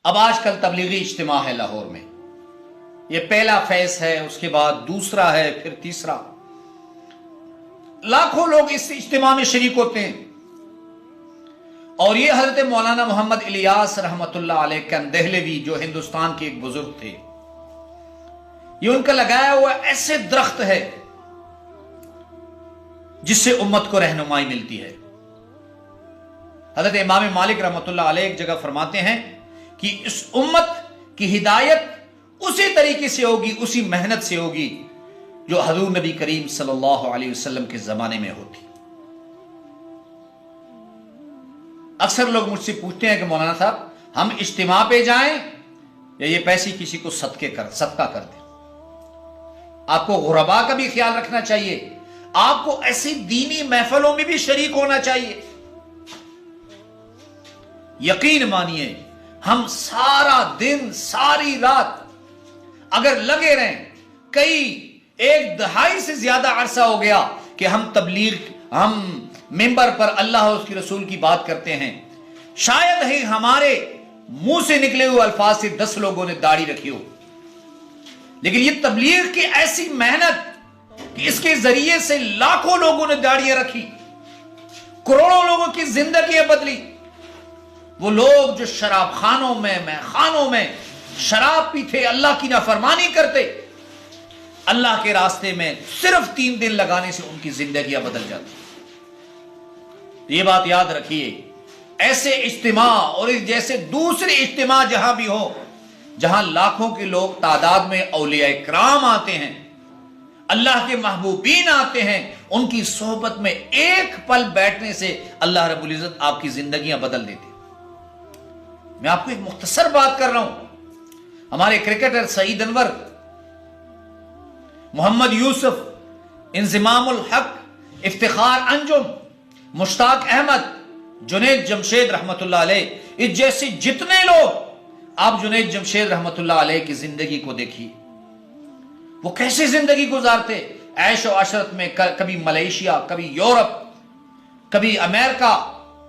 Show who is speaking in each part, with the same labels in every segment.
Speaker 1: اب آج کل تبلیغی اجتماع ہے لاہور میں، یہ پہلا فیض ہے، اس کے بعد دوسرا ہے، پھر تیسرا۔ لاکھوں لوگ اس اجتماع میں شریک ہوتے ہیں، اور یہ حضرت مولانا محمد الیاس رحمت اللہ علیہ کن دہلوی جو ہندوستان کے ایک بزرگ تھے، یہ ان کا لگایا ہوا ایسے درخت ہے جس سے امت کو رہنمائی ملتی ہے۔ حضرت امام مالک رحمت اللہ علیہ ایک جگہ فرماتے ہیں کہ اس امت کی ہدایت اسی طریقے سے ہوگی، اسی محنت سے ہوگی جو حضور نبی کریم صلی اللہ علیہ وسلم کے زمانے میں ہوتی۔ اکثر لوگ مجھ سے پوچھتے ہیں کہ مولانا صاحب ہم اجتماع پہ جائیں یا یہ پیسے کسی کو صدقہ کر دیں؟ آپ کو غرباء کا بھی خیال رکھنا چاہیے، آپ کو ایسی دینی محفلوں میں بھی شریک ہونا چاہیے۔ یقین مانیے ہم سارا دن ساری رات اگر لگے رہیں، کئی ایک دہائی سے زیادہ عرصہ ہو گیا کہ ہم ممبر پر اللہ اور اس کے رسول کی بات کرتے ہیں، شاید ہی ہمارے منہ سے نکلے ہوئے الفاظ سے 10 لوگوں نے داڑھی رکھی ہو، لیکن یہ تبلیغ کی ایسی محنت کہ اس کے ذریعے سے لاکھوں لوگوں نے داڑھیاں رکھی، کروڑوں لوگوں کی زندگیاں بدلی۔ وہ لوگ جو شراب خانوں میں خانوں میں شراب پیتے، اللہ کی نافرمانی کرتے، اللہ کے راستے میں صرف 3 دن لگانے سے ان کی زندگیاں بدل جاتی۔ یہ بات یاد رکھیے، ایسے اجتماع اور جیسے دوسرے اجتماع جہاں بھی ہو، جہاں لاکھوں کے لوگ تعداد میں اولیاء کرام آتے ہیں، اللہ کے محبوبین آتے ہیں، ان کی صحبت میں ایک پل بیٹھنے سے اللہ رب العزت آپ کی زندگیاں بدل دیتے۔ میں آپ کو ایک مختصر بات کر رہا ہوں، ہمارے کرکٹر سعید انور، محمد یوسف، انضمام الحق، افتخار انجم، مشتاق احمد، جنید جمشید رحمت اللہ علیہ، اس جیسے جتنے لوگ، آپ جنید جمشید رحمت اللہ علیہ کی زندگی کو دیکھیے، وہ کیسے زندگی گزارتے، عیش و عشرت میں، کبھی ملیشیا، کبھی یورپ، کبھی امریکہ،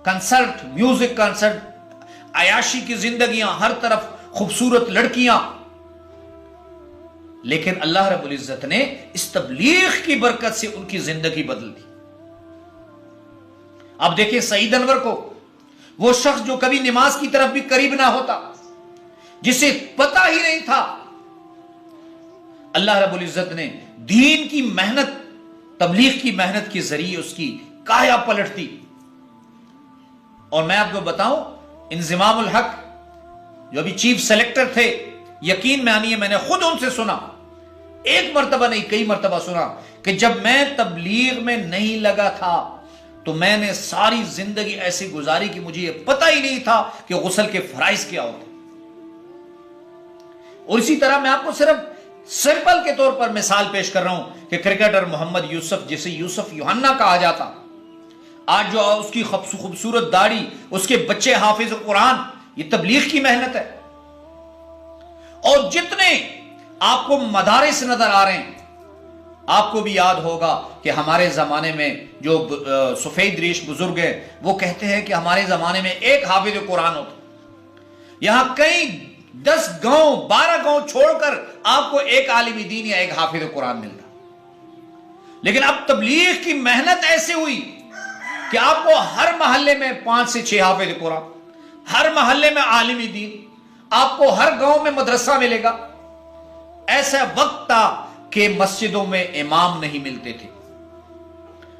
Speaker 1: کنسرٹ، میوزک کنسرٹ، عیاشی کی زندگیاں، ہر طرف خوبصورت لڑکیاں، لیکن اللہ رب العزت نے اس تبلیغ کی برکت سے ان کی زندگی بدل دی۔ اب دیکھیں سعید انور کو، وہ شخص جو کبھی نماز کی طرف بھی قریب نہ ہوتا، جسے پتہ ہی نہیں تھا، اللہ رب العزت نے دین کی محنت، تبلیغ کی محنت کے ذریعے اس کی کایا پلٹ دی۔ اور میں آپ کو بتاؤں، انضمام الحق جو ابھی چیف سلیکٹر تھے، یقین مانیے میں نے خود ان سے سنا، ایک مرتبہ نہیں کئی مرتبہ سنا، کہ جب میں تبلیغ میں نہیں لگا تھا تو میں نے ساری زندگی ایسی گزاری کہ مجھے یہ پتہ ہی نہیں تھا کہ غسل کے فرائض کیا ہوتے۔ اور اسی طرح میں آپ کو صرف سمپل کے طور پر مثال پیش کر رہا ہوں کہ کرکٹر محمد یوسف، جسے یوسف یوحنا کہا جاتا، آج جو اس کی خوبصورت داڑھی، اس کے بچے حافظ قرآن، یہ تبلیغ کی محنت ہے۔ اور جتنے آپ کو مدارس نظر آ رہے ہیں، آپ کو بھی یاد ہوگا کہ ہمارے زمانے میں جو سفید ریش بزرگ ہیں، وہ کہتے ہیں کہ ہمارے زمانے میں ایک حافظ قرآن ہوتا، یہاں کئی 10 گاؤں 12 گاؤں چھوڑ کر آپ کو ایک عالم دین یا ایک حافظ قرآن ملتا۔ لیکن اب تبلیغ کی محنت ایسے ہوئی کہ آپ کو ہر محلے میں 5 سے 6 حافظ قرآن، ہر محلے میں عالم دین، آپ کو ہر گاؤں میں مدرسہ ملے گا۔ ایسا وقت تھا کہ مسجدوں میں امام نہیں ملتے تھے،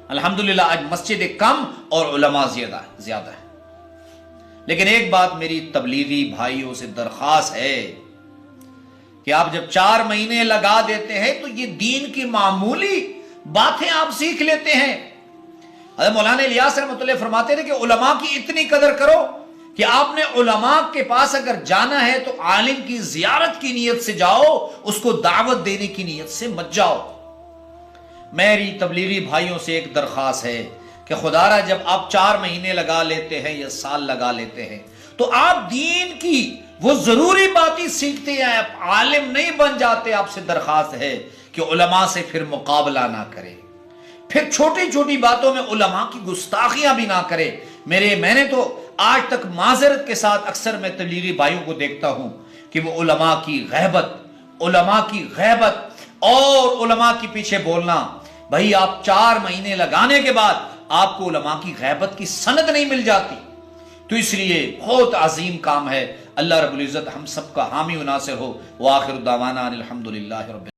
Speaker 1: الحمدللہ آج مسجدیں کم اور علماء زیادہ ہیں۔ لیکن ایک بات میری تبلیغی بھائیوں سے درخواست ہے کہ آپ جب 4 مہینے لگا دیتے ہیں تو یہ دین کی معمولی باتیں آپ سیکھ لیتے ہیں۔ حضرت مولانا الیاس رحمۃ اللہ فرماتے تھے کہ علماء کی اتنی قدر کرو کہ آپ نے علماء کے پاس اگر جانا ہے تو عالم کی زیارت کی نیت سے جاؤ، اس کو دعوت دینے کی نیت سے مت جاؤ۔ میری تبلیغی بھائیوں سے ایک درخواست ہے کہ خدا را جب آپ 4 مہینے لگا لیتے ہیں یا سال لگا لیتے ہیں تو آپ دین کی وہ ضروری باتیں سیکھتے ہیں، آپ عالم نہیں بن جاتے۔ آپ سے درخواست ہے کہ علماء سے پھر مقابلہ نہ کرے، پھر چھوٹی چھوٹی باتوں میں علماء کی گستاخیاں بھی نہ کرے۔ میں نے تو آج تک معذرت کے ساتھ اکثر میں تبلیغی بھائیوں کو دیکھتا ہوں کہ وہ علماء کی غیبت اور علماء کے پیچھے بولنا. بھائی آپ 4 مہینے لگانے کے بعد آپ کو علماء کی غیبت کی سند نہیں مل جاتی. تو اس لیے بہت عظیم کام ہے. اللہ رب العزت ہم سب کا حامی و ناصر ہو. وآخر دعوانا الحمدللہ رب